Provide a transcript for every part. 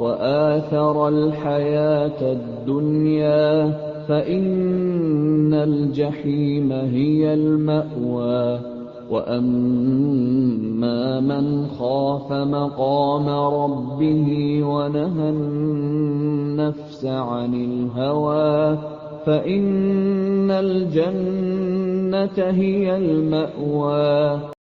وآثر الحياة الدنيا فإن الجحيم هي المأوى وأما من خاف مقام ربه ونهى النفس عن الهوى فإن الجنة هي المأوى.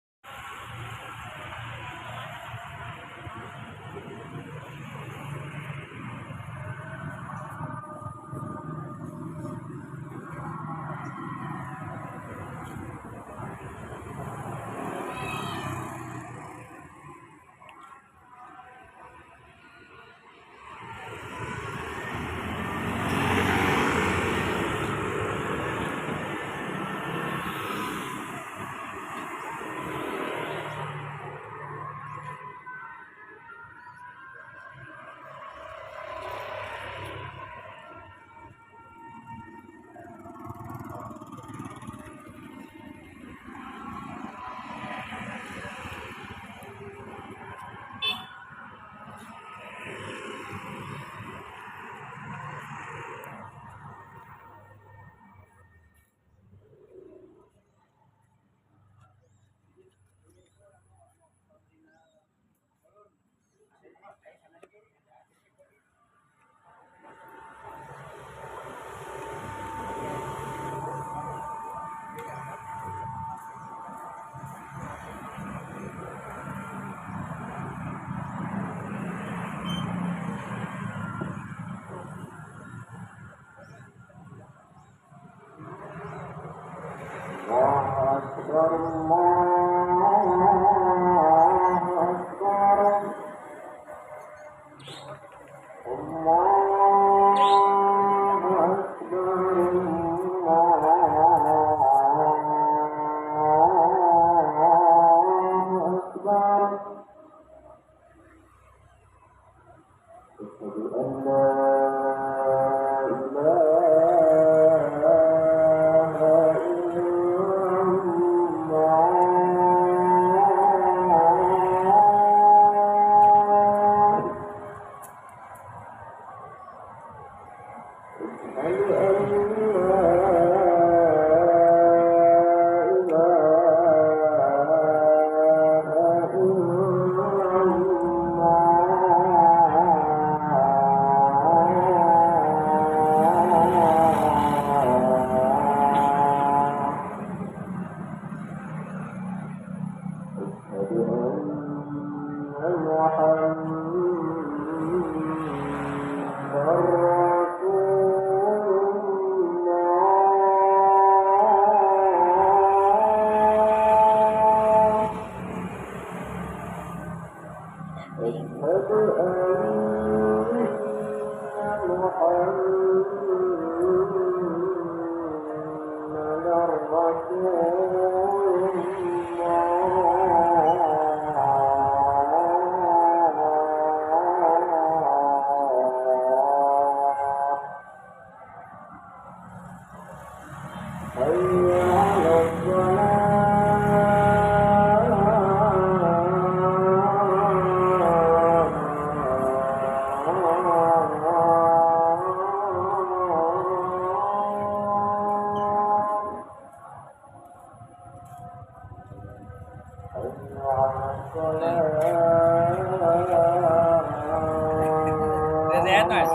Udah sehat mas?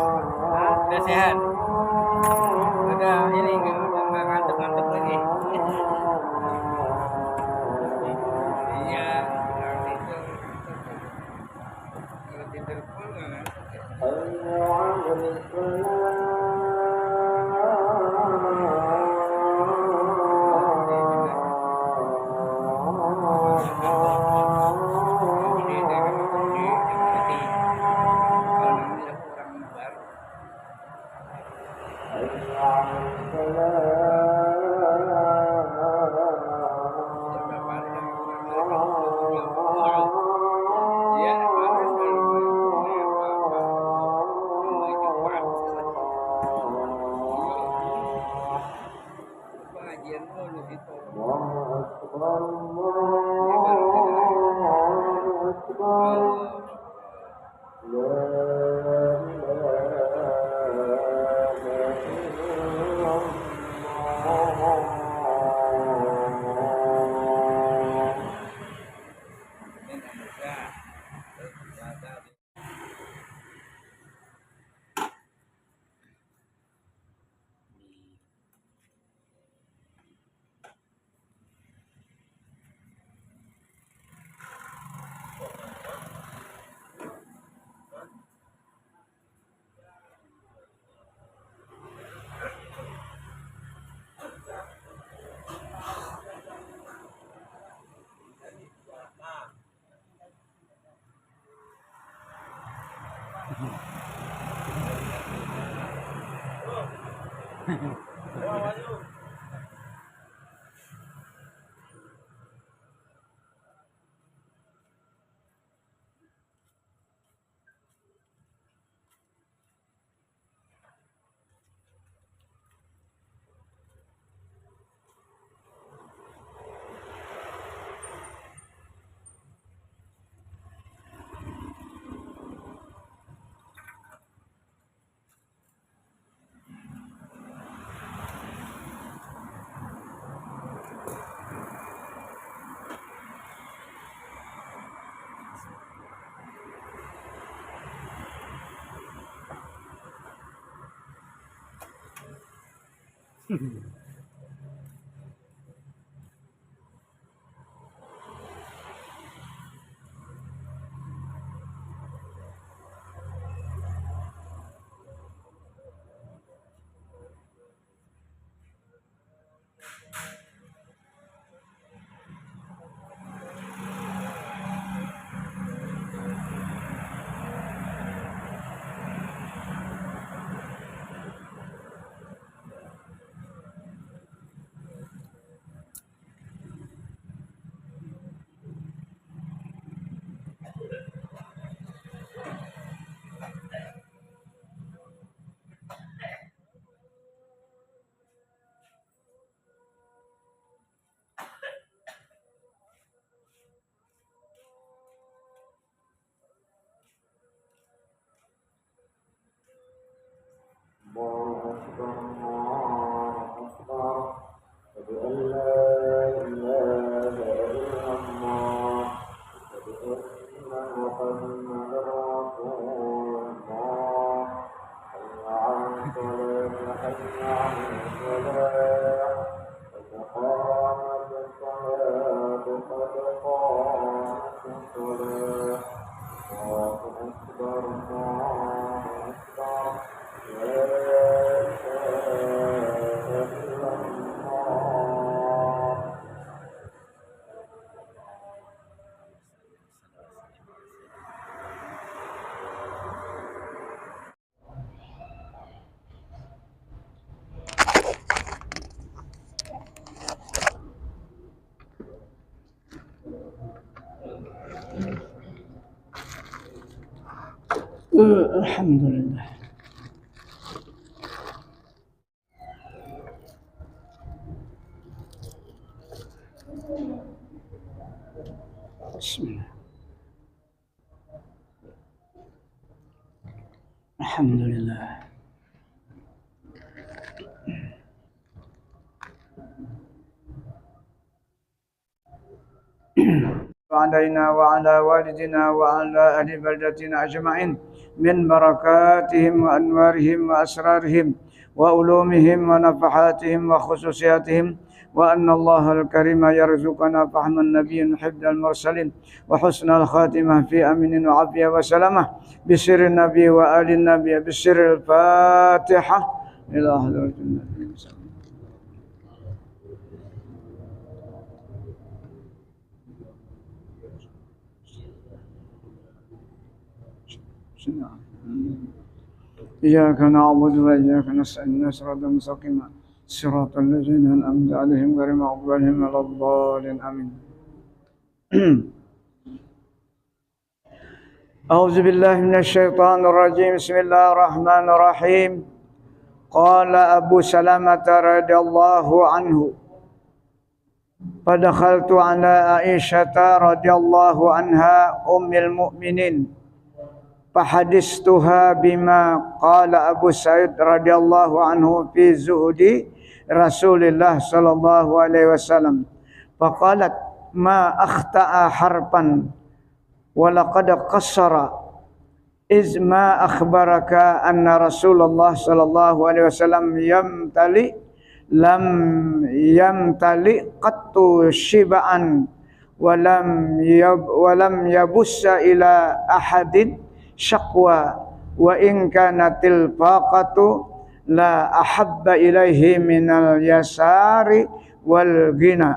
Udah sehat? Udah ini nggak ngantuk-ngantuk lagi? Iya, nanti itu kalau tidur pun nggak ngantuk ya. الحمد لله. بسم الله. الحمد لله. علينا وعلى والدنا وعلى أهل بلدتنا أجمعين من بركاتهم وأنوارهم وأسرارهم وعلومهم ونفحاتهم وخصوصياتهم، وأن الله الكريم يرزقنا فهم النبي حفظ المرسلين وحسن الخاتمة في أمن وعافية وسلامة بسر النبي وآل النبي بسر الفاتحة إلى حضرة النبي. إياك نعبد وإياك نستعين صراط مستقيما صراط الذين أنعمت عليهم غير المغضوب عليهم ولا الضالين آمين. أعوذ بالله من الشيطان الرجيم. بسم الله الرحمن الرحيم. قال أبو سلمة رضي الله عنه فدخلت على عائشة رضي الله عنها أم المؤمنين فحدثتها بما قال أبو سعيد رضي الله عنه في زهد رسول الله صلى الله عليه وسلم، فقالت ما أخطأ حرفا ولقد قصر إذ ما أخبرك أن رسول الله صلى الله عليه وسلم لم يمتلئ قط شبعا ولم يبص إلى أحد شقوى وإن كانت الفاقة لا أحب إليه من اليسار والغنى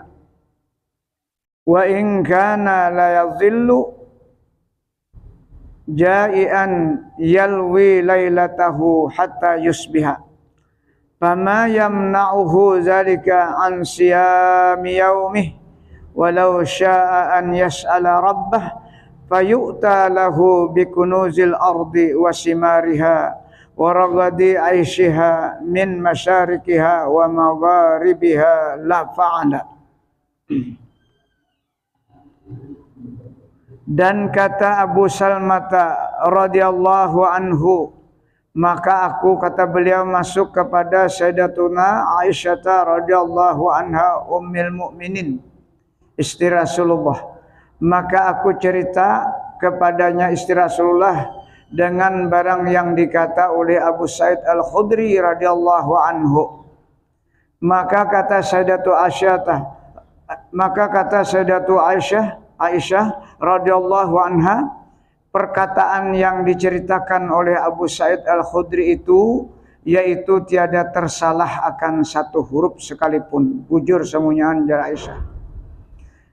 وإن كان لا يظل ja'ian yalwi lailatahu hatta yusbiha fama yamna'uhu zalika an siyami yaumih walau sya'a an yas'ala rabbah fayu'ta lahu bikunuzil ardi wa simariha wa ragadi aishiha min masyarikiha wa magharibiha la fa'ala. Dan kata Abu Salmata radhiyallahu anhu, maka aku, kata beliau, masuk kepada Sayyidatuna Aisyah radhiyallahu anha ummul mukminin, istri Rasulullah. Maka aku cerita kepadanya, istri Rasulullah, dengan barang yang dikata oleh Abu Sa'id Al-Khudri radhiyallahu anhu. Maka kata Sayyidatu Aisyah radhiyallahu anha, perkataan yang diceritakan oleh Abu Sa'id Al-Khudri itu, yaitu tiada tersalah akan satu huruf sekalipun. Bujur semuanya anjar Aisyah.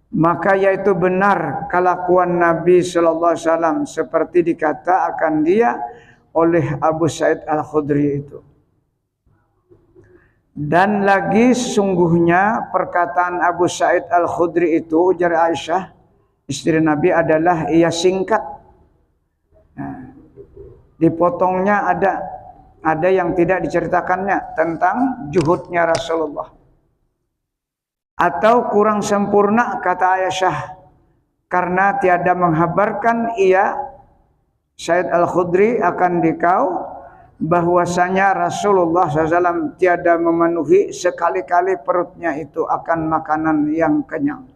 Maka yaitu benar kelakuan Nabi sallallahu alaihi wasallam seperti dikata akan dia oleh Abu Sa'id Al-Khudri itu. Dan lagi sesungguhnya perkataan Abu Sa'id Al-Khudri itu, ujar Aisyah istri Nabi, adalah ia singkat. Nah, dipotongnya ada yang tidak diceritakannya tentang juhudnya Rasulullah. Atau kurang sempurna, kata Aisyah, karena tiada menghabarkan ia Said Al-Khudri akan dikau bahwasanya Rasulullah SAW tiada memenuhi sekali-kali perutnya itu akan makanan yang kenyang.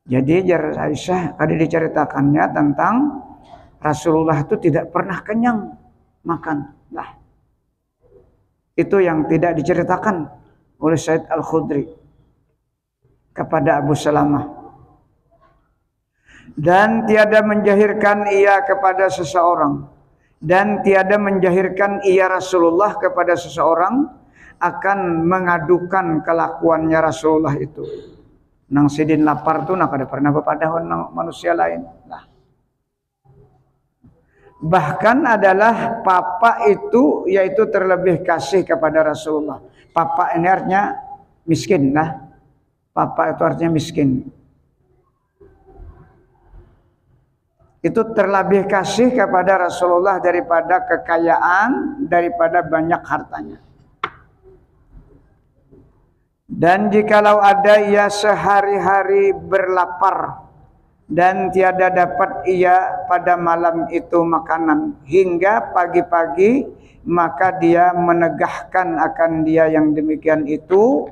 Jadi jar Aisyah tadi diceritakannya tentang Rasulullah itu tidak pernah kenyang makan. Nah, itu yang tidak diceritakan oleh Said Al-Khudri kepada Abu Salamah. Dan tiada menjahirkan ia kepada seseorang, dan tiada menjahirkan ia Rasulullah kepada seseorang akan mengadukan kelakuannya Rasulullah itu. Nang sidin lapar tu nak ada pernah bepadahon nang manusia lain. Nah, bahkan adalah papa itu yaitu terlebih kasih kepada Rasulullah. Papa ini artinya miskin, nah. Papa itu artinya miskin. Itu terlebih kasih kepada Rasulullah daripada kekayaan, daripada banyak hartanya. Dan jikalau ada ia sehari-hari berlapar dan tiada dapat ia pada malam itu makanan hingga pagi-pagi, maka dia menegahkan akan dia yang demikian itu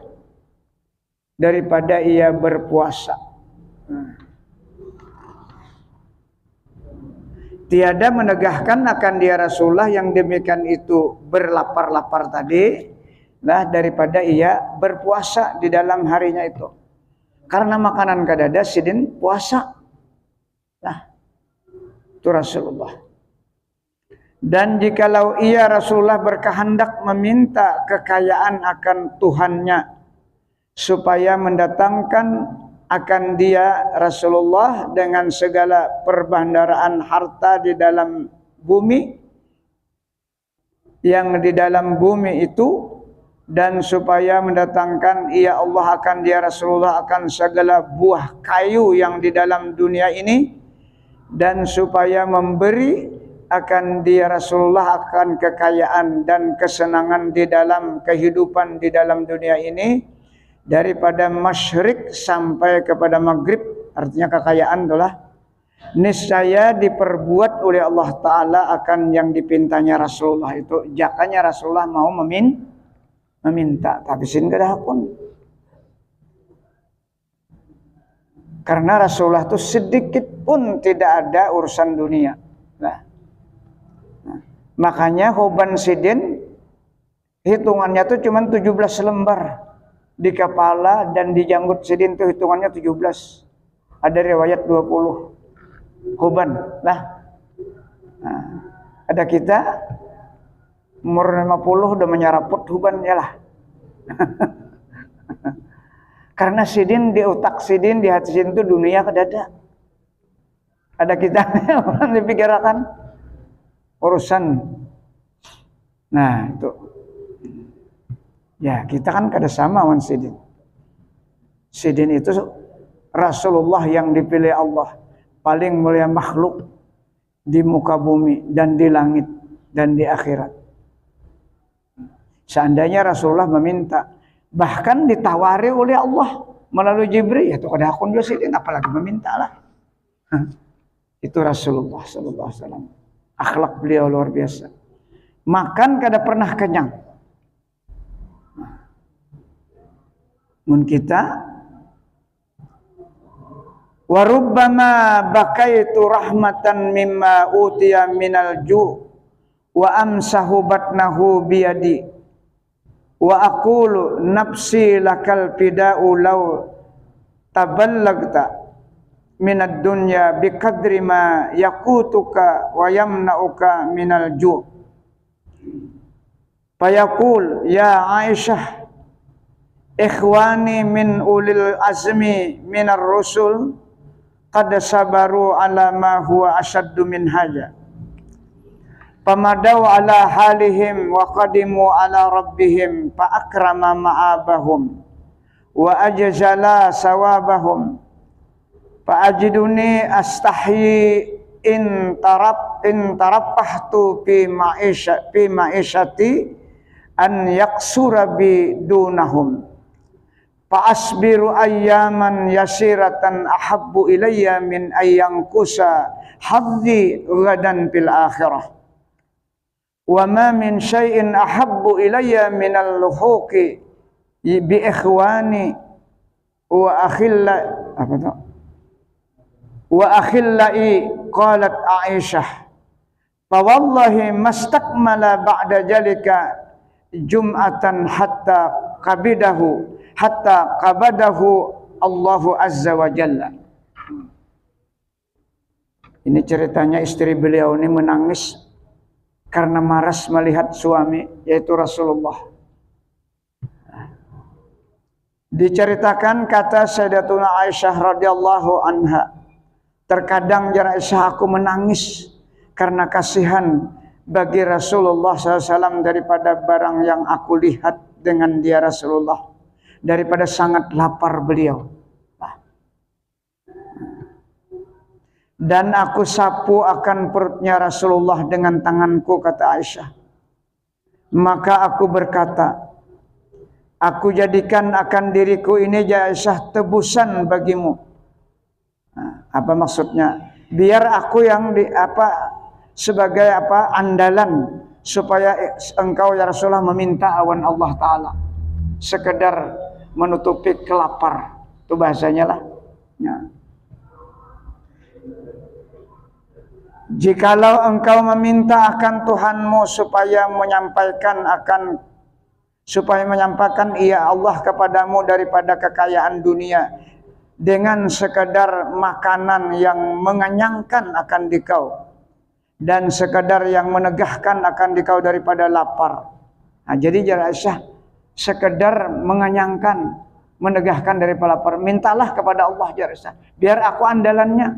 daripada ia berpuasa. Tiada menegahkan akan dia Rasulullah yang demikian itu berlapar-lapar tadi, lah daripada ia berpuasa di dalam harinya itu. Karena makanan kadada sidin puasa. Nah, itu Rasulullah. Dan jikalau ia Rasulullah berkehendak meminta kekayaan akan Tuhannya supaya mendatangkan akan dia Rasulullah dengan segala perbandaraan harta di dalam bumi, yang di dalam bumi itu, dan supaya mendatangkan ia Allah akan dia Rasulullah akan segala buah kayu yang di dalam dunia ini, dan supaya memberi akan dia Rasulullah akan kekayaan dan kesenangan di dalam kehidupan di dalam dunia ini, daripada masyrik sampai kepada maghrib, artinya kekayaan itulah, niscaya diperbuat oleh Allah Ta'ala akan yang dipintanya Rasulullah itu. Jakanya Rasulullah mau meminta, tapi sin kedah pun. Karena Rasulullah itu sedikit pun tidak ada urusan dunia. Nah, makanya Huban Sidin hitungannya tuh cuma 17 lembar. Di kepala dan di janggut Sidin itu hitungannya 17. Ada riwayat 20. Huban lah. Nah, ada kita umur 50 udah menyeraput Huban ya lah. Karena Sidin di otak Sidin, di hati Sidin itu dunia kedada. Ada kita orang dipikirkan urusan. Nah, itu. Ya, kita kan kada sama wan sidin. Sidin itu Rasulullah yang dipilih Allah, paling mulia makhluk di muka bumi dan di langit dan di akhirat. Seandainya Rasulullah meminta, bahkan ditawari oleh Allah melalui Jibril, ya itu kada akun juga sidin, apalagi meminta lah. Itu Rasulullah sallallahu alaihi wasallam. Akhlak beliau luar biasa. Makan kada pernah kenyang. Mun kita wa rubbama bakaitu rahmatan mimma utiya minal ju' wa amsahu batnahu biyadi wa aqulu nafsi lakal fida'u law taballagta minad dunya biqadri ma yaqutuka wa yamna'uka minal ju' fayaqul ya Aisyah ikhwani min ulil azmi minar rusul qad sabaru ala ma huwa ashaddu min haja pamadau ala halihim wa qadimu ala rabbihim fa akrama ma'abahum wa ajzala sawabahum fa ajiduni astahyi in tarapahtu fi ma'ishati an yaksura bi dunahum fa asbiru ayyaman yasiratan ahabbu ilayya min ayyangkusa hadzi ghadan fil akhirah wa ma min syai'in ahabbu ilayya minal luhuqi bi ikhwani wa akhillai qalat Aisyah fa wallahi mastakmala ba'da jalika jum'atan hatta qabadahu Allahu azza wa jalla. Ini ceritanya istri beliau ini menangis karena maras melihat suami, yaitu Rasulullah. Diceritakan kata Sayyidatuna Aisyah radhiyallahu anha, terkadang ya Aisyah aku menangis karena kasihan bagi Rasulullah SAW daripada barang yang aku lihat dengan dia Rasulullah, daripada sangat lapar beliau. Dan aku sapu akan perutnya Rasulullah dengan tanganku, kata Aisyah. Maka aku berkata, aku jadikan akan diriku ini ya Aisyah tebusan bagimu. Apa maksudnya? Biar aku yang sebagai andalan supaya engkau ya Rasulullah meminta awan Allah Ta'ala, sekedar menutupi kelapar, itu bahasanya lah ya. Jikalau engkau meminta akan Tuhanmu supaya menyampaikan ia Allah kepadamu daripada kekayaan dunia dengan sekadar makanan yang mengenyangkan akan dikau dan sekadar yang menegahkan akan dikau daripada lapar. Nah, jadi Aisyah sekedar mengenyangkan, menegahkan daripada lapar. Mintalah kepada Allah Aisyah, biar aku andalannya,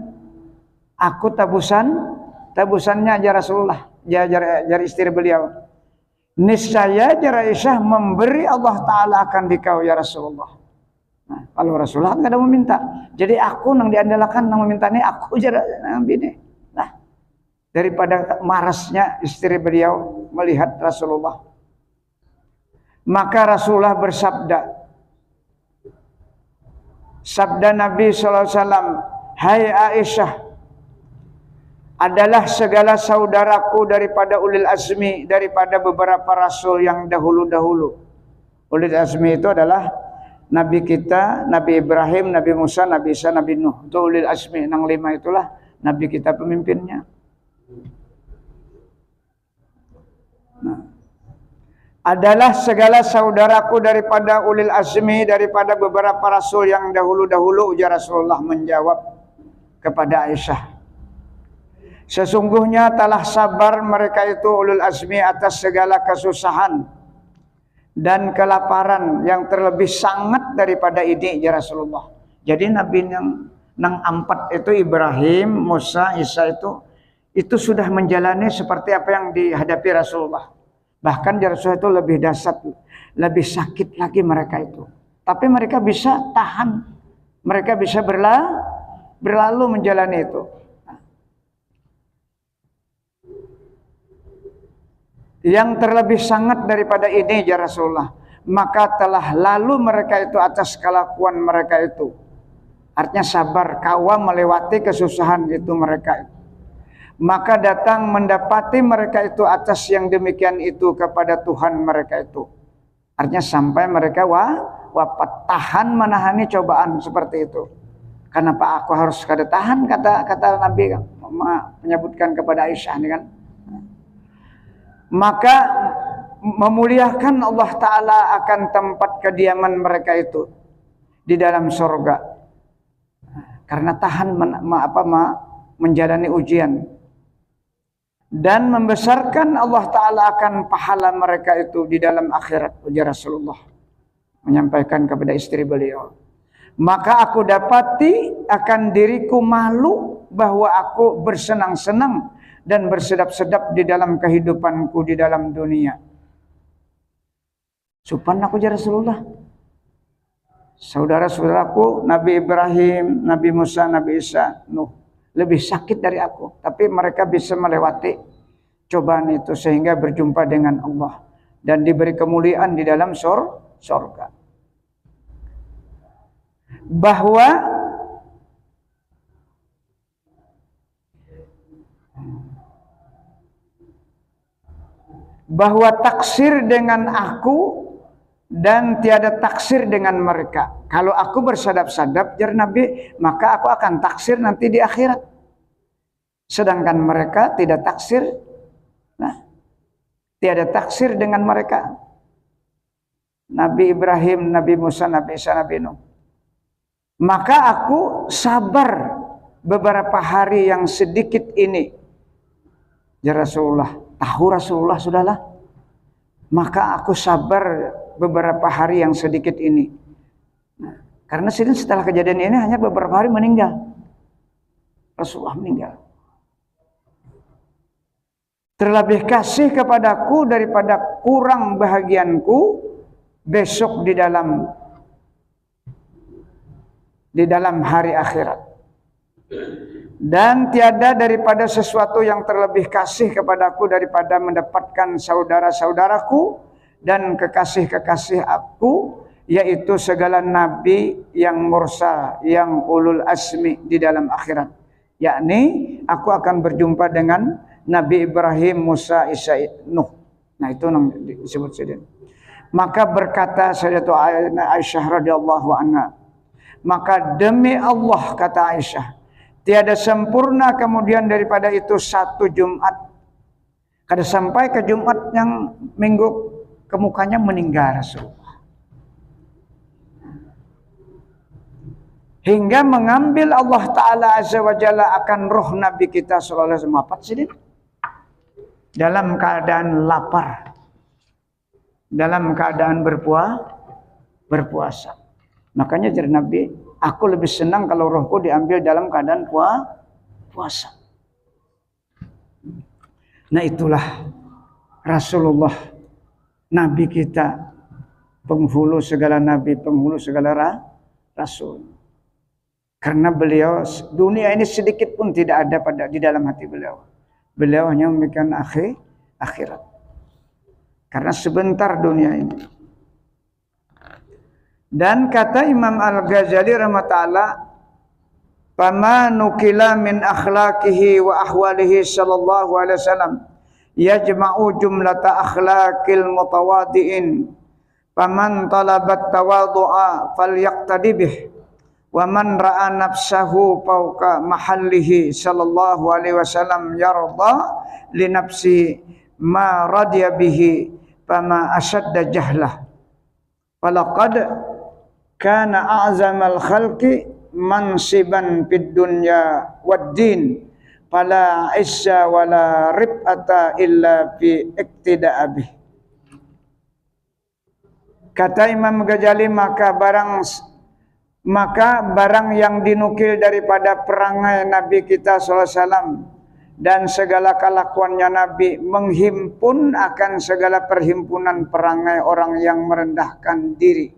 aku tabusannya ya Rasulullah, ya istri beliau. Niscaya Aisyah memberi Allah Ta'ala akan dikau ya Rasulullah. Nah, kalau Rasulullah tidak ada meminta, jadi aku nang diandalkan nang meminta ini aku nang bini. Nah, daripada marasnya istri beliau melihat Rasulullah, maka Rasulullah bersabda, sabda Nabi SAW, hai Aisyah, adalah segala saudaraku daripada ulil azmi, daripada beberapa rasul yang dahulu-dahulu. Ulil azmi itu adalah Nabi kita, Nabi Ibrahim, Nabi Musa, Nabi Isa, Nabi Nuh. Itu ulil azmi, nang 5 itulah Nabi kita pemimpinnya. Nah, adalah segala saudaraku daripada ulil azmi, daripada beberapa rasul yang dahulu-dahulu, ujar Rasulullah menjawab kepada Aisyah. Sesungguhnya telah sabar mereka itu ulul azmi atas segala kesusahan dan kelaparan yang terlebih sangat daripada ini ya Rasulullah. Jadi nang empat itu Ibrahim, Musa, Isa itu sudah menjalani seperti apa yang dihadapi Rasulullah. Bahkan Rasulullah itu lebih dahsyat, lebih sakit lagi mereka itu. Tapi mereka bisa tahan, mereka bisa berlalu menjalani itu. Yang terlebih sangat daripada ini ya Rasulullah, maka telah lalu mereka itu atas kelakuan mereka itu. Artinya sabar, kawam melewati kesusahan itu mereka itu. Maka datang mendapati mereka itu atas yang demikian itu kepada Tuhan mereka itu. Artinya sampai mereka wafat, tahan menahani cobaan seperti itu. Kenapa aku harus kada tahan, kata Nabi menyebutkan kepada Aisyah ini kan. Maka memuliakan Allah Ta'ala akan tempat kediaman mereka itu di dalam surga, karena tahan menjalani ujian, dan membesarkan Allah Ta'ala akan pahala mereka itu di dalam akhirat. Ujar Rasulullah menyampaikan kepada istri beliau, maka aku dapati akan diriku malu bahwa aku bersenang-senang dan bersedap-sedap di dalam kehidupanku di dalam dunia. Supan aku ya Rasulullah. Saudara-saudaraku Nabi Ibrahim, Nabi Musa, Nabi Isa, Nuh lebih sakit dari aku, tapi mereka bisa melewati cobaan itu sehingga berjumpa dengan Allah dan diberi kemuliaan di dalam surga. Bahwa taksir dengan aku dan tiada taksir dengan mereka. Kalau aku bersadap-sadap jar Nabi, maka aku akan taksir nanti di akhirat. Sedangkan mereka tidak taksir. Nah, tiada taksir dengan mereka. Nabi Ibrahim, Nabi Musa, Nabi Isa, Nabi Nuh. Maka aku sabar beberapa hari yang sedikit ini. Ya Rasulullah, tahu Rasulullah sudahlah. Maka aku sabar beberapa hari yang sedikit ini. Nah, karena setelah kejadian ini hanya beberapa hari meninggal. Rasulullah meninggal. Terlebih kasih kepadaku daripada kurang bahagianku besok di dalam hari akhirat. Dan tiada daripada sesuatu yang terlebih kasih kepadaku daripada mendapatkan saudara-saudaraku dan kekasih-kekasih aku, yaitu segala nabi yang mursal, yang ulul asmi di dalam akhirat. Yakni aku akan berjumpa dengan Nabi Ibrahim, Musa, Isa, Nuh. Nah itu yang disebut sedih. Maka berkata Sayyidatuna Aisyah radhiyallahu anha, maka demi Allah kata Aisyah, tiada sempurna kemudian daripada itu satu Jumat. Kada sampai ke Jumat yang minggu kemukanya meninggal Rasulullah. Hingga mengambil Allah Ta'ala Azza wa Jalla akan roh Nabi kita sallallahu alaihi wasallam dalam keadaan lapar, dalam keadaan berpuasa. Makanya jadi Nabi, aku lebih senang kalau rohku diambil dalam keadaan puasa. Nah itulah Rasulullah, Nabi kita, penghulu segala Nabi, penghulu segala Rasul. Karena beliau, dunia ini sedikit pun tidak ada di dalam hati beliau. Beliau hanya memikirkan akhirat. Karena sebentar dunia ini. Dan kata Imam Al-Ghazali rahmatullah, "Fama nukila min akhlaqihi wa ahwalihi sallallahu alaihi wasallam yajma'u jumlata akhlaqil mutawadi'in. Faman talabat tawadhu'a falyaqtadi bih. Wa man ra'a nafsahu fawqa mahallihi sallallahu alaihi wasallam yarda li nafsi ma radiya bihi fama ashadda jahlah. Falaqad kana a'zamal khalqi mansiban fid dunya wad din fala isya wala rib'ata illa fi iktida'a bih." Kata Imam Ghazali, maka barang maka barang yang dinukil daripada perangai Nabi kita SAW dan segala kelakuannya Nabi menghimpun akan segala perhimpunan perangai orang yang merendahkan diri.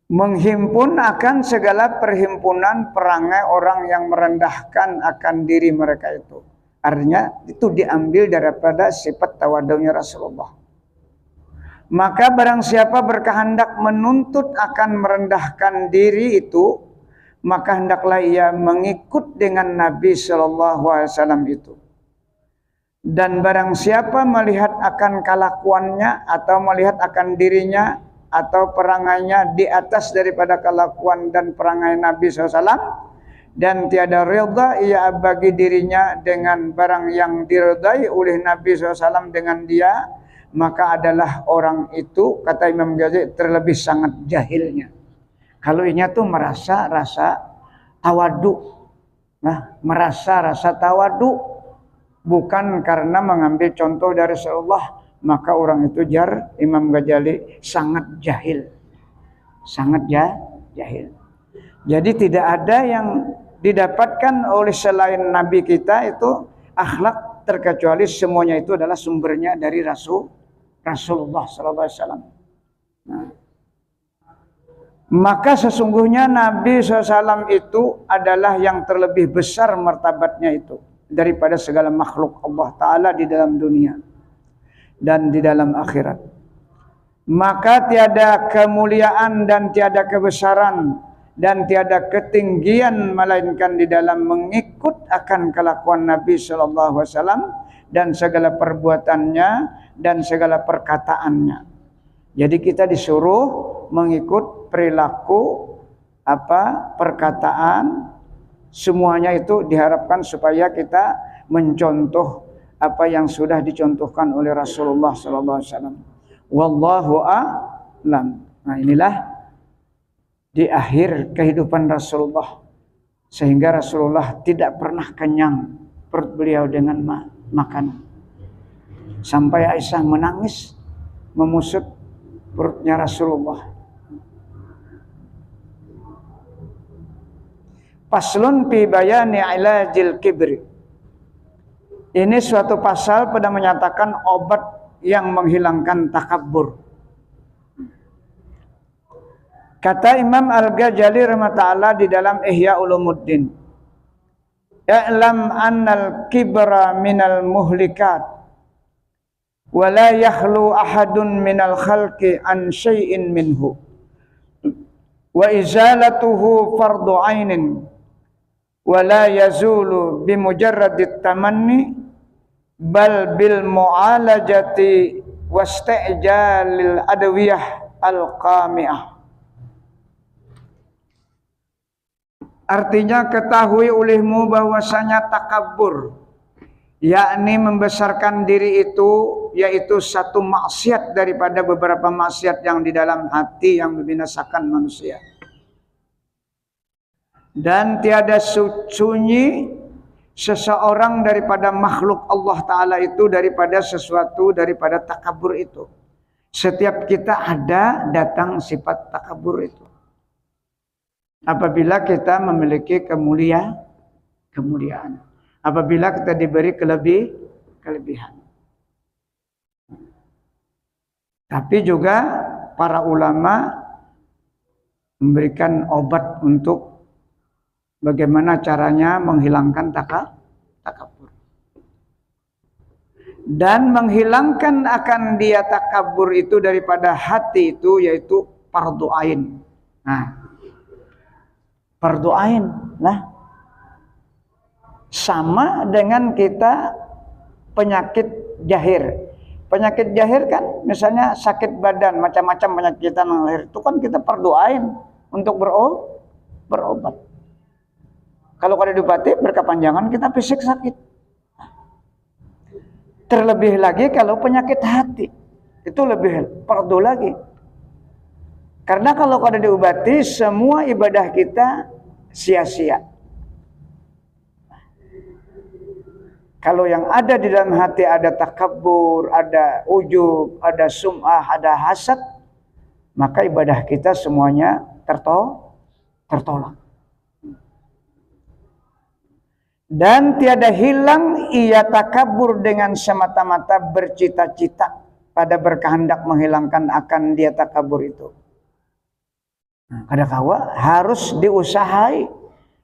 Menghimpun akan segala perhimpunan perangai orang yang merendahkan akan diri mereka itu. Artinya itu diambil daripada sifat tawadunya Rasulullah. Maka barang siapa berkehendak menuntut akan merendahkan diri itu, maka hendaklah ia mengikut dengan Nabi SAW itu. Dan barang siapa melihat akan kelakuannya atau melihat akan dirinya atau perangainya di atas daripada kelakuan dan perangai Nabi SAW, dan tiada ridha ia bagi dirinya dengan barang yang diridai oleh Nabi SAW dengan dia, maka adalah orang itu, kata Imam Ghazali, terlebih sangat jahilnya. Kalau ini tuh merasa rasa tawadu, merasa rasa tawadu, bukan karena mengambil contoh dari Rasulullah, maka orang itu jar Imam Ghazali sangat jahil, sangat jahil. Jadi tidak ada yang didapatkan oleh selain Nabi kita itu akhlak, terkecuali semuanya itu adalah sumbernya dari Rasulullah SAW. Nah, maka sesungguhnya Nabi SAW itu adalah yang terlebih besar martabatnya itu daripada segala makhluk Allah Ta'ala di dalam dunia dan di dalam akhirat. Maka tiada kemuliaan dan tiada kebesaran dan tiada ketinggian melainkan di dalam mengikut akan kelakuan Nabi SAW dan segala perbuatannya dan segala perkataannya. Jadi kita disuruh mengikut perilaku, perkataan, semuanya itu diharapkan supaya kita mencontoh apa yang sudah dicontohkan oleh Rasulullah SAW. Wallahu a'lam. Nah, inilah di akhir kehidupan Rasulullah, sehingga Rasulullah tidak pernah kenyang perut beliau dengan makanan, sampai Aisyah menangis memusut perutnya Rasulullah. Paslun fi bayani ilajil kibri. Ini suatu pasal pada menyatakan obat yang menghilangkan takabur. Kata Imam Al-Ghazali rahimahullah di dalam Ihya Ulumuddin, "I'lam annal kibra minal muhlikat wa la yakhlu ahadun minal khalqi an syai'in minhu wa izalatuhu fardu 'ainin wa la yazulu bimujarradit tamanni bal bil mu'alajati wasti'jalil adwiyah al-qami'ah." Artinya, ketahui olehmu bahwasanya takabur, yakni membesarkan diri itu, yaitu satu maksiat daripada beberapa maksiat yang di dalam hati yang membinasakan manusia. Dan tiada sunyi seseorang daripada makhluk Allah Ta'ala itu daripada sesuatu, daripada takabur itu. Setiap kita ada datang sifat takabur itu. Apabila kita memiliki kemuliaan, apabila kita diberi kelebihan. Tapi juga para ulama memberikan obat untuk bagaimana caranya menghilangkan takabur. Dan menghilangkan akan dia takabur itu daripada hati itu, yaitu fardu ain. Nah, fardu ain lah, sama dengan kita penyakit jahir. Penyakit jahir kan misalnya sakit badan, macam-macam penyakitan lahir, itu kan kita fardu ain untuk berobat. Kalau kada diobati berkepanjangan kita fisik sakit. Terlebih lagi kalau penyakit hati, itu lebih fardu lagi. Karena kalau kada diobati, semua ibadah kita sia-sia. Kalau yang ada di dalam hati ada takabur, ada ujub, ada sum'ah, ada hasad, maka ibadah kita semuanya tertolak. Dan tiada hilang ia takabur dengan semata-mata bercita-cita pada berkehendak menghilangkan akan dia takabur itu. Kadang-kadang harus diusahai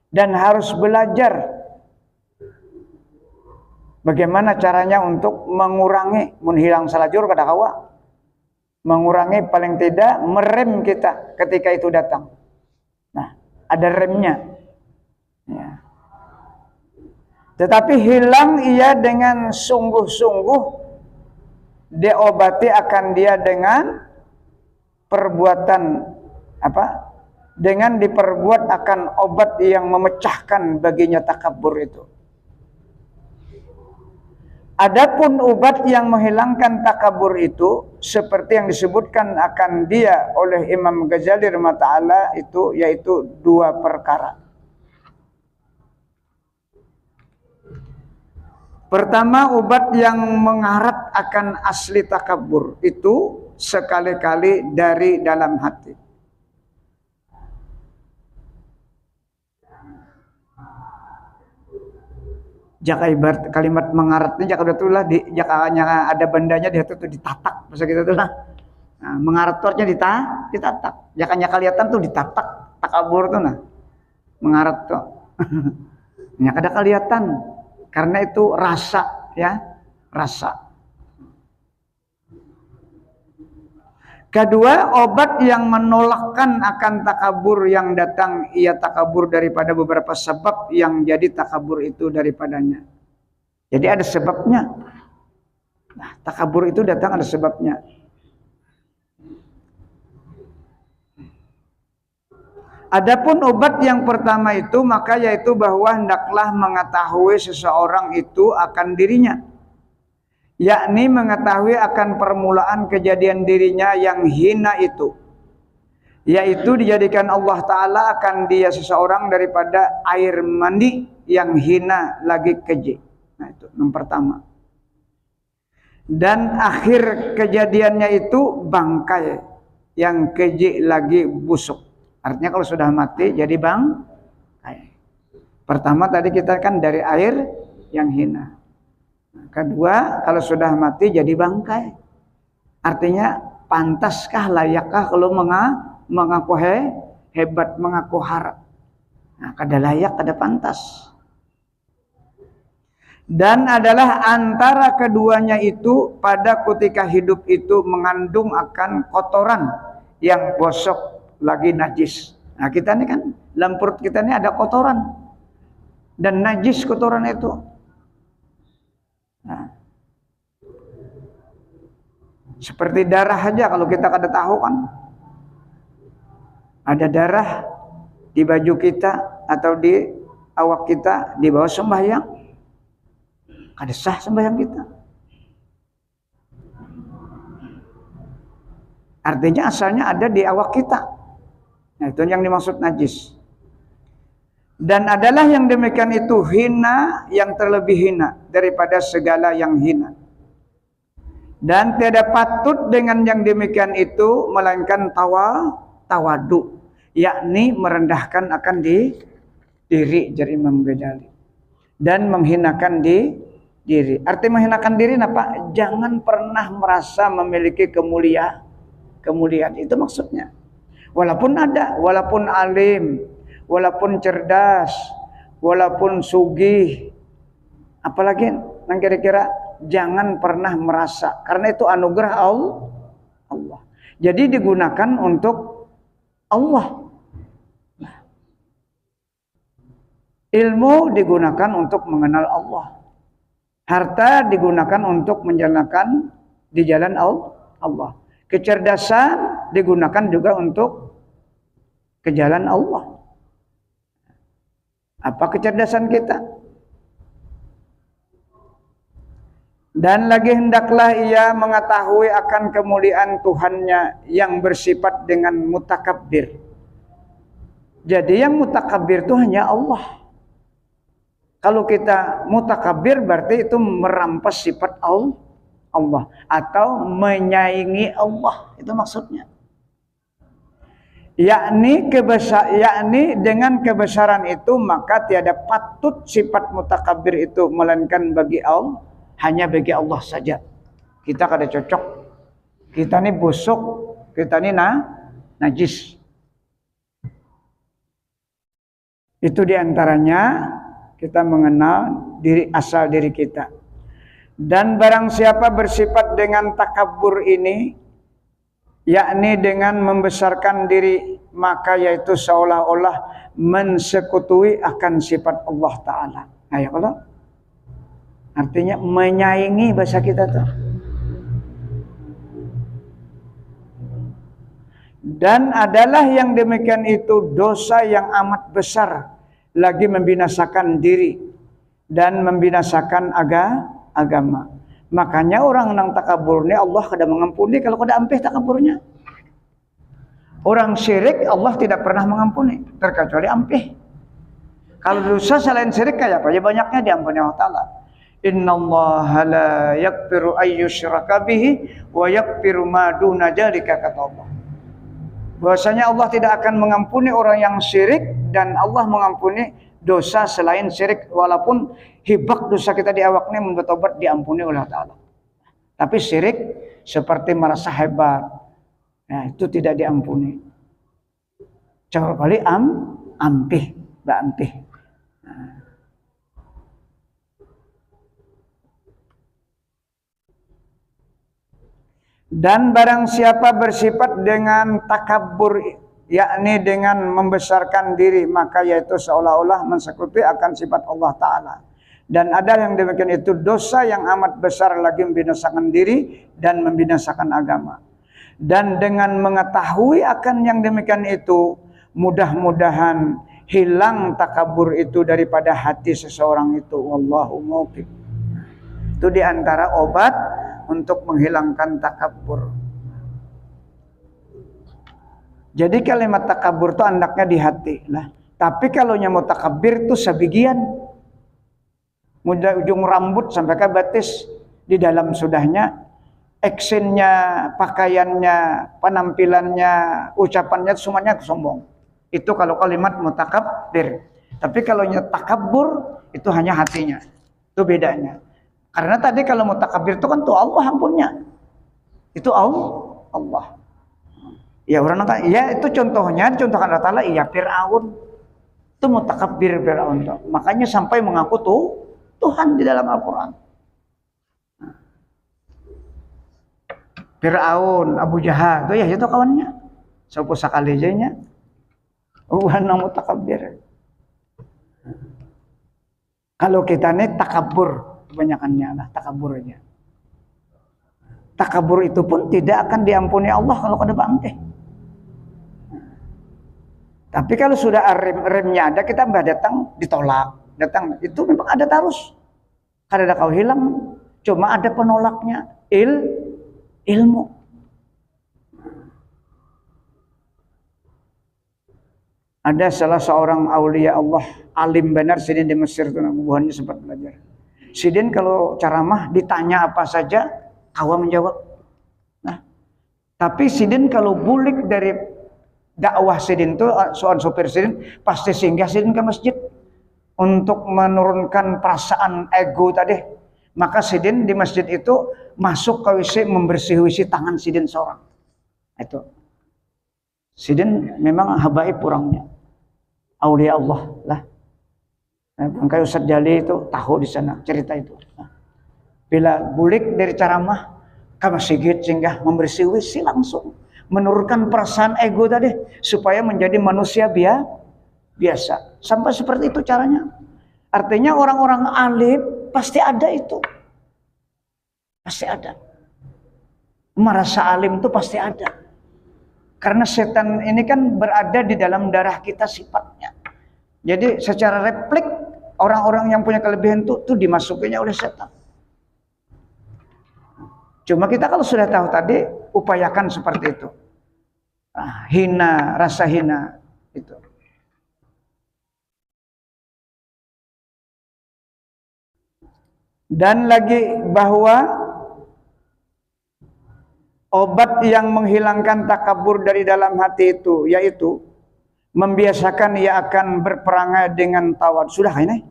dan harus belajar bagaimana caranya untuk mengurangi menghilang salajur kadang-kadang. Mengurangi paling tidak merem kita ketika itu datang. Nah, ada remnya. Ya. Tetapi hilang ia dengan sungguh-sungguh, diobati akan dia dengan perbuatan apa? Dengan diperbuat akan obat yang memecahkan baginya takabur itu. Adapun obat yang menghilangkan takabur itu seperti yang disebutkan akan dia oleh Imam Ghazali rahimahullah itu yaitu dua perkara. Pertama, obat yang mengarat akan asli takabur itu sekali-kali dari dalam hati. Jaka ibarat kalimat mengaratnya jaka betullah di jakanya ada bandanya dia tuh ditatak masa gitu tuh lah. Nah, mengarat tuh artinya ditatak. Jakanya kelihatan tuh ditatak, takabur tuh nah. Mengarat tuh. Ya kada kelihatan karena itu rasa ya, rasa. Kedua, obat yang menolakkan akan takabur yang datang ia takabur daripada beberapa sebab yang jadi takabur itu daripadanya. Jadi ada sebabnya. Nah, takabur itu datang ada sebabnya. Adapun obat yang pertama itu maka yaitu bahwa hendaklah mengetahui seseorang itu akan dirinya. Yakni mengetahui akan permulaan kejadian dirinya yang hina itu, yaitu dijadikan Allah Ta'ala akan dia seseorang daripada air mandi yang hina lagi keji. Nah itu yang pertama. Dan akhir kejadiannya itu bangkai yang keji lagi busuk. Artinya kalau sudah mati jadi bangkai. Pertama tadi kita kan dari air yang hina. Kedua, kalau sudah mati jadi bangkai. Artinya pantaskah, layakkah kalau mengaku hebat, mengaku harap. Nah, kada layak, kada pantas. Dan adalah antara keduanya itu pada ketika hidup itu mengandung akan kotoran yang bosok lagi najis. Nah, kita ini kan dalam perut kita ini ada kotoran dan najis kotoran itu. Nah, seperti darah aja kalau kita kada tahu kan ada darah di baju kita atau di awak kita di bawah sembahyang kada sah sembahyang kita. Artinya asalnya ada di awak kita. Nah, itu yang dimaksud najis. Dan adalah yang demikian itu hina yang terlebih hina daripada segala yang hina. Dan tiada patut dengan yang demikian itu melainkan tawadu, yakni merendahkan akan diri jari Imam Ghazali dan menghinakan diri. Arti menghinakan diri apa? Jangan pernah merasa memiliki kemuliaan. Itu maksudnya. Walaupun ada, walaupun alim, walaupun cerdas, walaupun sugih, apalagi yang kira-kira jangan pernah merasa, karena itu anugerah Allah. Jadi digunakan untuk Allah. Nah, ilmu digunakan untuk mengenal Allah. Harta digunakan untuk menjalankan di jalan Allah. Kecerdasan digunakan juga untuk ke jalan Allah. Apa kecerdasan kita? Dan lagi hendaklah ia mengetahui akan kemuliaan Tuhannya yang bersifat dengan mutakabbir. Jadi yang mutakabbir itu hanya Allah. Kalau kita mutakabir berarti itu merampas sifat Allah atau menyaingi Allah, itu maksudnya. Yakni dengan kebesaran itu maka tiada patut sifat mutakabir itu melainkan bagi Allah, hanya bagi Allah saja. Kita kada cocok. Kita ni busuk, kita ni najis. Itu diantaranya kita mengenal asal diri kita. Dan barang siapa bersifat dengan takabur ini, yakni dengan membesarkan diri, maka yaitu seolah-olah mensekutui akan sifat Allah Ta'ala. Ayo kalau artinya menyaingi bahasa kita tuh. Dan adalah yang demikian itu dosa yang amat besar, lagi membinasakan diri dan membinasakan agama. Makanya orang nang takabur ni Allah kada mengampuni kalau kada ampih takaburnya. Orang syirik Allah tidak pernah mengampuni terkecuali ampih. Kalau dosa selain syirik kayak apa? Ya banyaknya diampuni Allah Ta'ala. Innallaha la yaghfiru ayyushraka bihi wa yaghfiru ma duna dzalika, kata Allah. Bahwasanya Allah tidak akan mengampuni orang yang syirik dan Allah mengampuni dosa selain syirik, walaupun hibak dosa kita di awaknya bertobat diampuni oleh Allah Ta'ala. Tapi syirik seperti merasa hebat, ya, itu tidak diampuni. Kecuali ampih, mbak ampih. Dan barang siapa bersifat dengan takabur, yakni dengan membesarkan diri, maka yaitu seolah-olah mensekutuai akan sifat Allah Ta'ala. Dan ada yang demikian itu dosa yang amat besar, lagi membinasakan diri dan membinasakan agama. Dan dengan mengetahui akan yang demikian itu, mudah-mudahan hilang takabur itu daripada hati seseorang itu. Wallahu muwaffiq. Itu diantara obat untuk menghilangkan takabur. Jadi kalimat takabur itu andaknya di hati lah. Tapi kalau mau takabir itu sebagian, mulai ujung rambut sampai ke batis, di dalam sudahnya, actionnya, pakaiannya, penampilannya, ucapannya semuanya sombong. Itu kalau kalimat mutakabir. Tapi kalau takabur itu hanya hatinya. Itu bedanya. Karena tadi kalau mutakabir itu kan tuh Allah ampunnya. Itu Allah. Ya orang nonton, ya itu contohnya, contoh Allah Ta'ala, iya Fir'aun. Itu mutakabir Fir'aun. Makanya sampai mengaku tuh Tuhan di dalam Al-Quran. Fir'aun, Abu Jahal, itu kawannya. Sopo sakali janya. Wana mutakabir. Kalau kita nih takabur, kebanyakannya lah takabur aja. Takabur itu pun tidak akan diampuni Allah kalau kada bangkit. Tapi kalau sudah remnya ada, kita mbah datang ditolak, datang itu memang ada terus. Kada ada kau hilang, cuma ada penolaknya, ilmu. Ada salah seorang aulia Allah, alim benar sidin di Mesir itu, buahnya sempat belajar. Sidin kalau ceramah ditanya apa saja, kawan menjawab. Nah, tapi Sidin kalau bulik dari dakwah Sidin itu, soal sopir Sidin, pasti singgah Sidin ke masjid untuk menurunkan perasaan ego tadi. Maka Sidin di masjid itu masuk ke WC, membersih tangan Sidin seorang. Itu. Sidin memang habaib orangnya. Aulia Allah lah. Bangkai Ustadz Jali itu tahu di sana cerita itu. Bila bulik dari ceramah ke masjid singgah membersih WC langsung menurunkan perasaan ego tadi supaya menjadi manusia biasa. Sampai seperti itu caranya. Artinya orang-orang alim pasti ada itu. Pasti ada. Merasa alim itu pasti ada. Karena setan ini kan berada di dalam darah kita sifatnya. Jadi secara replik orang-orang yang punya kelebihan itu dimasukinya oleh setan. Cuma kita kalau sudah tahu tadi, upayakan seperti itu. Hina, rasa hina itu. Dan lagi bahwa obat yang menghilangkan takabur dari dalam hati itu yaitu membiasakan ia akan berperangai dengan tawad. Sudah ini?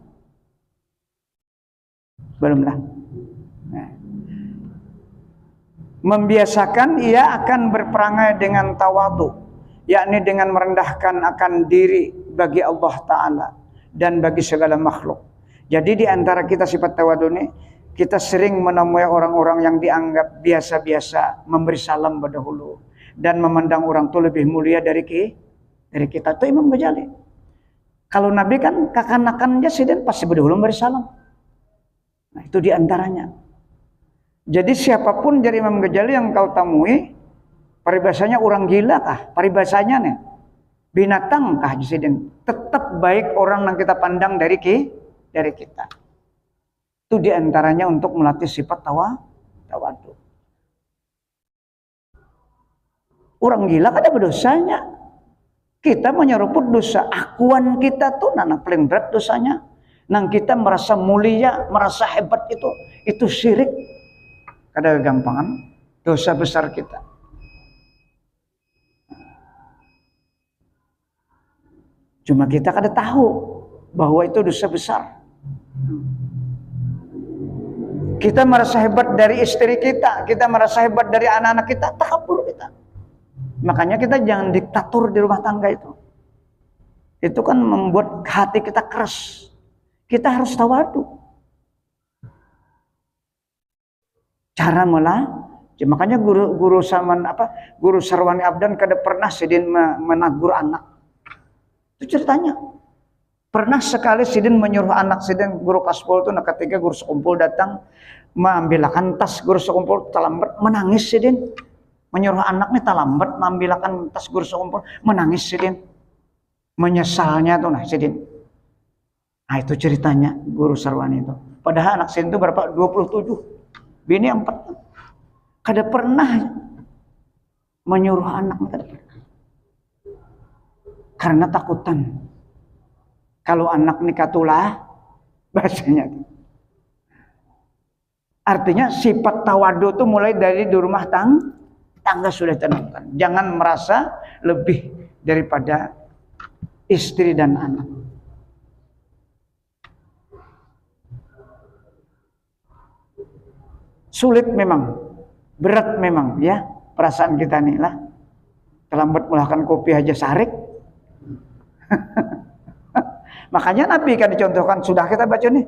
Belumlah. Nah. Membiasakan ia akan berperangai dengan tawadu, yakni dengan merendahkan akan diri bagi Allah Ta'ala dan bagi segala makhluk. Jadi di antara kita sifat tawadu ini, kita sering menemui orang-orang yang dianggap biasa-biasa, memberi salam berdahulu dan memandang orang itu lebih mulia dari kita. Itu Imam Ghazali. Kalau Nabi kan kakanakannya sidin pasti berdahulu memberi salam. Nah, itu di antaranya. Jadi siapapun dari Imam Ghazali yang kau temui, paribasanya orang gila kah? Paribasanya nih, binatang kah sidin? Tetap baik orang yang kita pandang dari kita. Itu diantaranya untuk melatih sifat tawadu. Orang gila kan ada berdosanya. Kita menyeruput dosa. Akuan kita tuh nana paling berat dosanya. Nang kita merasa mulia, merasa hebat itu syirik. Kada gampangan dosa besar kita. Cuma kita kada tahu bahwa itu dosa besar. Kita merasa hebat dari istri kita merasa hebat dari anak-anak kita, takabur kita. Makanya kita jangan diktator di rumah tangga itu. Itu kan membuat hati kita keras. Kita harus tawadu. Cara makanya guru Sarwani Abdan kada pernah sidin menegur anak. Itu ceritanya. Pernah sekali sidin menyuruh anak sidin guru kasbol itu ketika guru sekumpul datang mengambilkan tas guru sekumpul talambat menangis sidin. Menyuruh anak nih talambat mengambilkan tas guru sekumpul menangis sidin. Menyesalnya tuh sidin. Nah itu ceritanya guru Sarwani itu. Padahal anak sidin itu berapa? 27. Bini 4. Kada pernah menyuruh anak, kada pernah. Karena takutan. Kalau anak nikah tulah, bahasanya. Artinya sifat tawadu itu mulai dari di rumah tangga sudah tentukan. Jangan merasa lebih daripada istri dan anak. Sulit memang, berat memang ya perasaan kita nih lah. Terlambat melakukan kopi aja sarik. Makanya Nabi kan dicontohkan, sudah kita baca nih.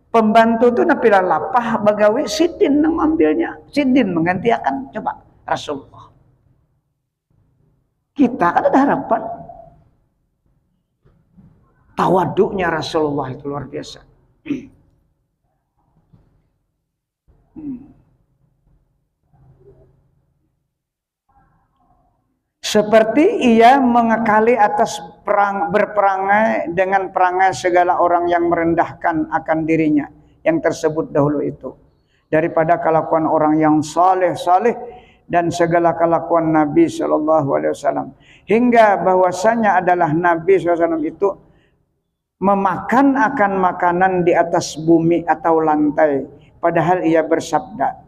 Pembantu itu Nabi lapah bagawi sidin yang ambilnya. Sidin menggantikan coba Rasulullah. Kita kan ada harapan. Tawaduknya Rasulullah itu luar biasa. Seperti ia mengekali atas berperangai dengan perangai segala orang yang merendahkan akan dirinya yang tersebut dahulu itu, daripada kelakuan orang yang saleh dan segala kelakuan Nabi SAW, hingga bahwasanya adalah Nabi SAW itu memakan akan makanan di atas bumi atau lantai, padahal ia bersabda,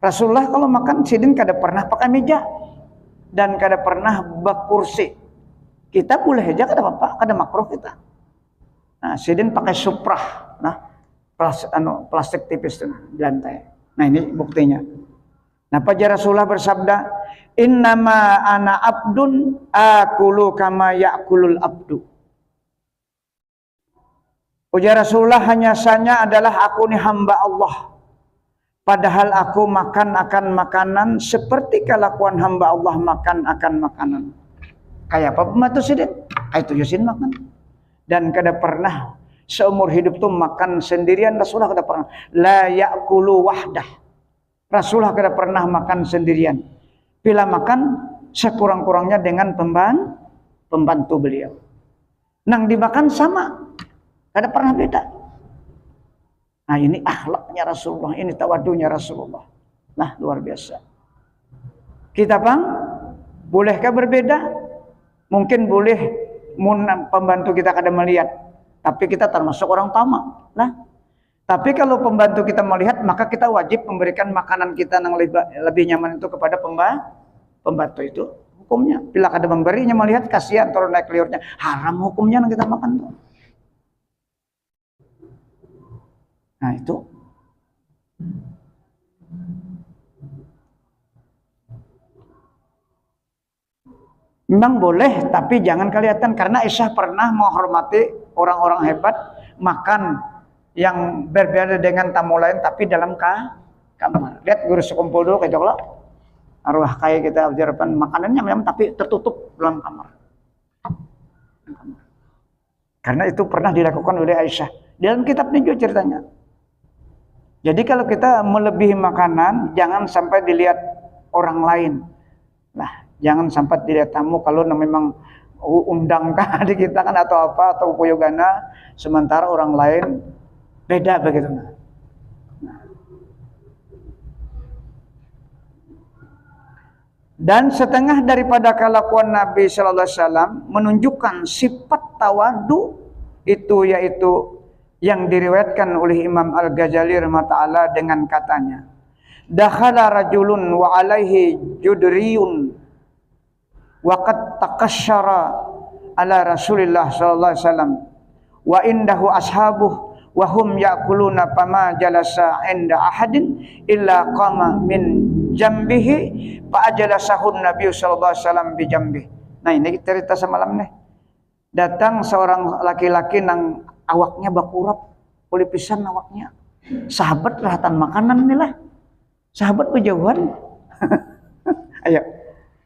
Rasulullah kalau makan sidin kada pernah pakai meja dan kada pernah berkursi. Kita boleh aja kada apa-apa, kada makruh kita. Nah, sidin pakai suprah, nah plastik tipis itu di lantai. Nah ini buktinya. Nah pajar Rasulullah bersabda, innama ana abdun akulu kama ya'kulul abdu. Ujar Rasulullah, hanya saja adalah aku ni hamba Allah. Padahal aku makan akan makanan seperti kelakuan hamba Allah makan akan makanan. Kayak apa pembantu sidin? Kayak itu yusin makan. Dan kada pernah seumur hidup tuh makan sendirian. Rasulullah kada pernah. La ya'kulu wahdah. Rasulullah kada pernah makan sendirian. Bila makan sekurang-kurangnya dengan pembantu beliau. Nang dimakan sama. Kada pernah beda. Nah ini akhlaknya Rasulullah, ini tawadunya Rasulullah. Nah luar biasa. Kita bang, bolehkah berbeda? Mungkin boleh, pembantu kita kada melihat, tapi kita termasuk orang tamak. Nah Tapi kalau pembantu kita melihat, maka kita wajib memberikan makanan kita yang lebih nyaman itu kepada pembantu itu. Hukumnya, bila ada memberinya melihat kasihan turun naik liurnya, haram hukumnya yang kita makan tuh. Nah itu. Memang boleh, tapi jangan kelihatan, karena Aisyah pernah menghormati orang-orang hebat makan yang berbeda dengan tamu lain, tapi dalam kamar. Lihat guru sekumpul dulu kayak kalau arwah kayak kita ajarkan makanannya memang tapi tertutup dalam kamar. Karena itu pernah dilakukan oleh Aisyah. Dalam kitab ini juga ceritanya. Jadi kalau kita melebihi makanan, jangan sampai dilihat orang lain. Nah, jangan sampai dilihat tamu kalau memang undang di kita kan atau apa atau puyogana, sementara orang lain beda begitu. Nah. Dan setengah daripada kelakuan Nabi Sallallahu Alaihi Wasallam menunjukkan sifat tawadu itu, yaitu yang diriwayatkan oleh Imam Al-Ghazali rahimahullah dengan katanya, dakhala rajulun wa alaihi judriyun wa qad taqasyara ala Rasulillah sallallahu alaihi wasallam wa indahu ashabuh wa hum ya'kuluna fama jalasa inda ahadin illa qama min jambihi fa ajalasahun Nabi sallallahu alaihi wasallam bi jambihi. Nah, ini cerita semalam nih. Datang seorang laki-laki nang awaknya bakurap, kulit pisan awaknya. Sahabat rahatan makanan nih lah. Sahabat berjauhan. Ayo.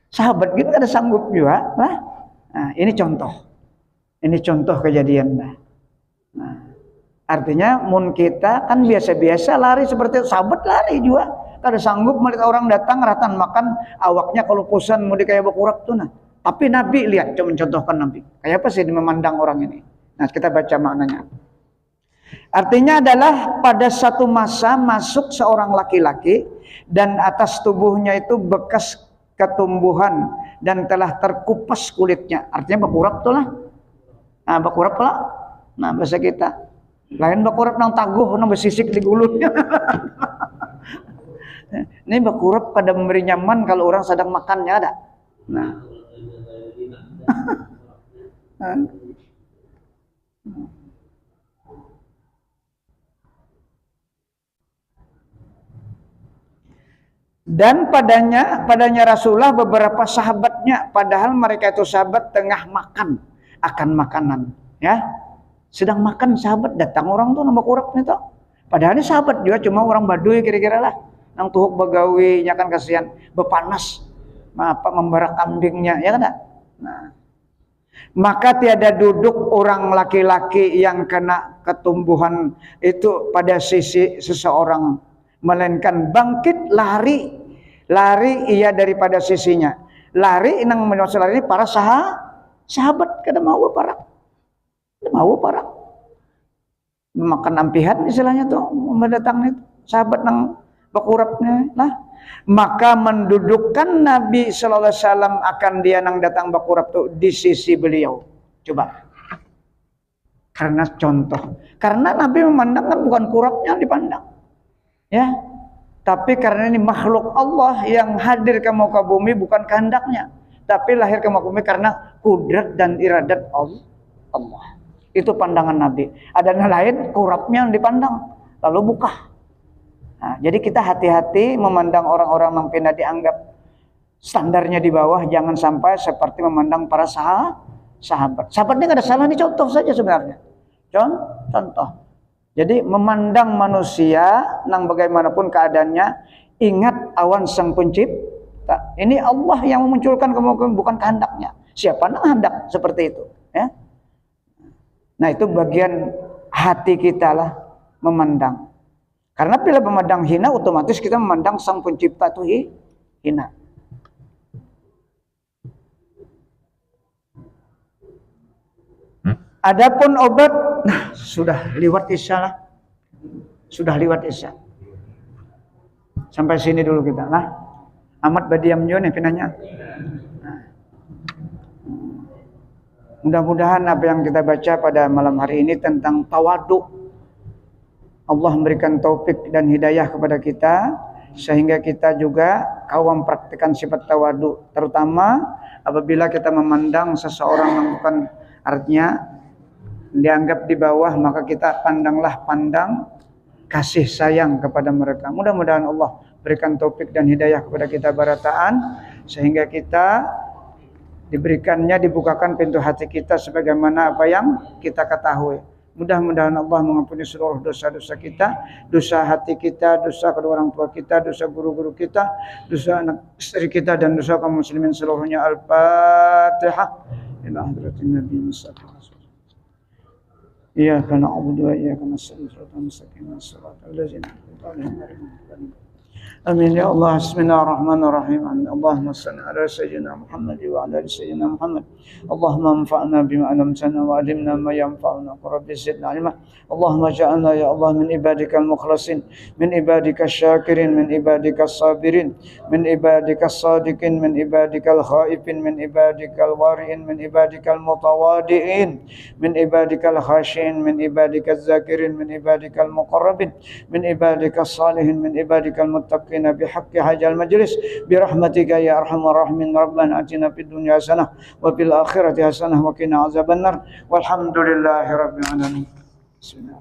Sahabat gitu ada sanggup juga lah. Nah, ini contoh. Ini contoh kejadian lah. Nah, artinya mun kita kan biasa-biasa lari seperti itu, sahabat lari juga. Kada sanggup melihat orang datang rahatan makan, awaknya kalau pusan mau kayak bakurap tuh nah. Tapi Nabi lihat, coba mencontohkan Nabi. Kayak apa sih dia memandang orang ini? Nah, kita baca maknanya. Artinya adalah pada satu masa masuk seorang laki-laki dan atas tubuhnya itu bekas ketumbuhan dan telah terkupas kulitnya. Artinya bakurap tuh lah. Nah, bakurap lah. Nah, bahasa kita. Lain bakurap nang taguh, nang bersisik di gulutnya. Ini bakurap pada memberi nyaman kalau orang sedang makannya ada. Nah. Dan padanya Rasulullah beberapa sahabatnya, padahal mereka itu sahabat tengah makan akan makanan, ya. Sedang makan sahabat datang orang tuh nambah kurap nih toh. Padahal ini sahabat juga cuma orang Baduy kira-kira lah. Nang tuhuk bagawi nya kan kasihan, bepanas. Apa membara kambingnya, ya kan? Nah. Maka tiada duduk orang laki-laki yang kena ketumbuhan itu pada sisi seseorang, melainkan bangkit lari ia daripada sisinya. Lari nang menyusul lari para sahabat kada mau parak. Mau parak. Makan ampihan istilahnya tuh mendatang itu sahabat nang bakurapnya lah. Maka mendudukkan Nabi sallallahu alaihi wasallam akan dia nang datang bakurap tuh di sisi beliau. Coba. Karena contoh. Karena Nabi memandang kan bukan kurapnya yang dipandang. Ya. Tapi karena ini makhluk Allah yang hadir ke muka bumi bukan kehendaknya, tapi lahir ke muka bumi karena kudrat dan iradat Allah. Itu pandangan Nabi. Ada yang lain kurapnya yang dipandang, lalu buka. Nah, jadi kita hati-hati memandang orang-orang yang pernah dianggap standarnya di bawah, jangan sampai seperti memandang para sahabat. Sahabatnya gak ada salah, ini contoh saja sebenarnya. Contoh. Jadi memandang manusia nang bagaimanapun keadaannya, ingat awan sang pencipta. Ini Allah yang memunculkan kemungkinan, bukan kehendaknya. Siapa nang hendak seperti itu, ya? Nah, itu bagian hati kita lah memandang. Karena bila memandang hina, otomatis kita memandang sang pencipta itu hina. Adapun obat, nah sudah lewat Isya lah. Sudah lewat Isya. Sampai sini dulu kita. Nah, amat badiam juga nih pinanya. Nah. Mudah-mudahan apa yang kita baca pada malam hari ini tentang tawadu. Allah memberikan taufik dan hidayah kepada kita sehingga kita juga kawam praktikkan sifat tawadu, terutama apabila kita memandang seseorang yang bukan, artinya dianggap di bawah, maka kita pandang kasih sayang kepada mereka. Mudah-mudahan Allah berikan taufik dan hidayah kepada kita barataan sehingga kita dibukakan pintu hati kita sebagaimana apa yang kita ketahui. Mudah-mudahan Allah mengampuni seluruh dosa-dosa kita, dosa hati kita, dosa kedua orang tua kita, dosa guru-guru kita, dosa anak istri kita, dan dosa kaum muslimin seluruhnya. Al-Fatihah. Ila hadratin Nabi Mustafa. Iyyaka na'budu wa iyyaka nasta'in. Ihdinas siratal ladzina an'amta 'alaihim. Amin ya Allah. Bismillahirrahmanirrahim. Allahumma shalli ala sayyidina Muhammad wa ala ali sayyidina Muhammad. Allahumma anfa'na bima 'allamtana wa 'allimna ma yanfa'una. Rabbi zidna 'ilma. Allahumma ja'alna ya Allah min ibadikal mukhlasin, min ibadikasy syakirin, min ibadikas sabirin, min ibadikas sadiqin, min ibadikal khaifin, min ibadikal wari'in, min ibadikal mutawadi'in, min ibadikal khashin, min ibadikaz zakirin, min ibadikal muqarrabin, min ibadikas salihin, min ibadikal muttaqin بحق هذا المجلس برحمتك يا أرحم الراحمين. ربنا آتنا في الدنيا حسنة وفي الآخرة حسنة وقنا عذاب النار والحمد لله رب العالمين. بسم الله.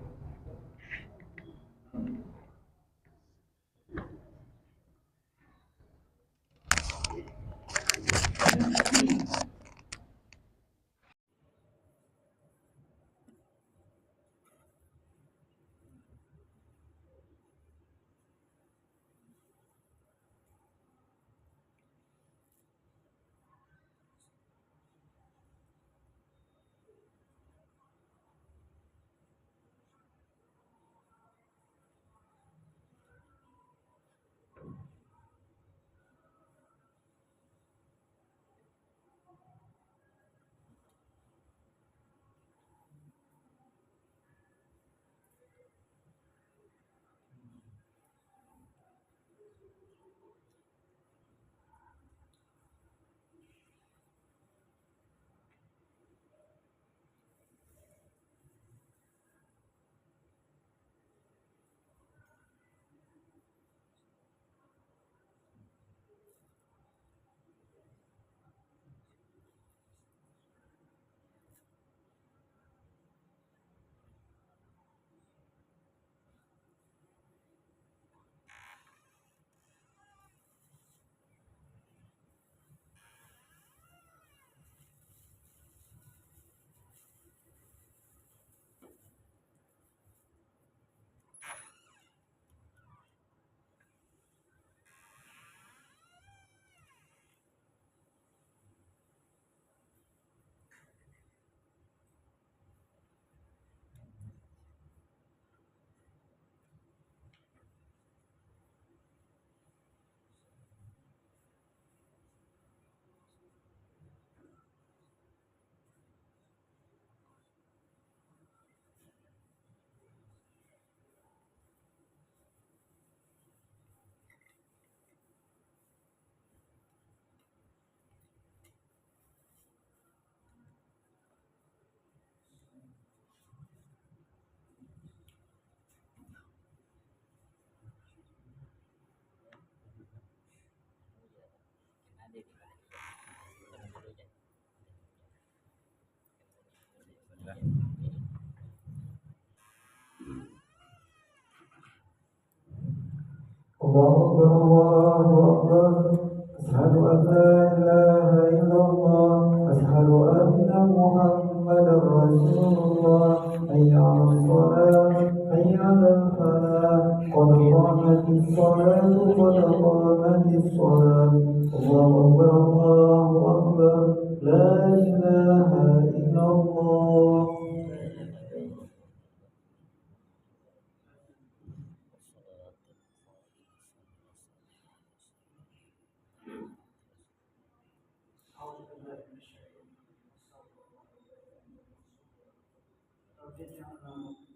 الله أكبر الله أكبر أشهد أن لا إله إلا الله أشهد أن محمدا رسول الله حي على الصلاة حي على الفلاح قد قامت الصلاة قد قامت الصلاة الله أكبر الله أكبر لا إله إلا الله. Thank you.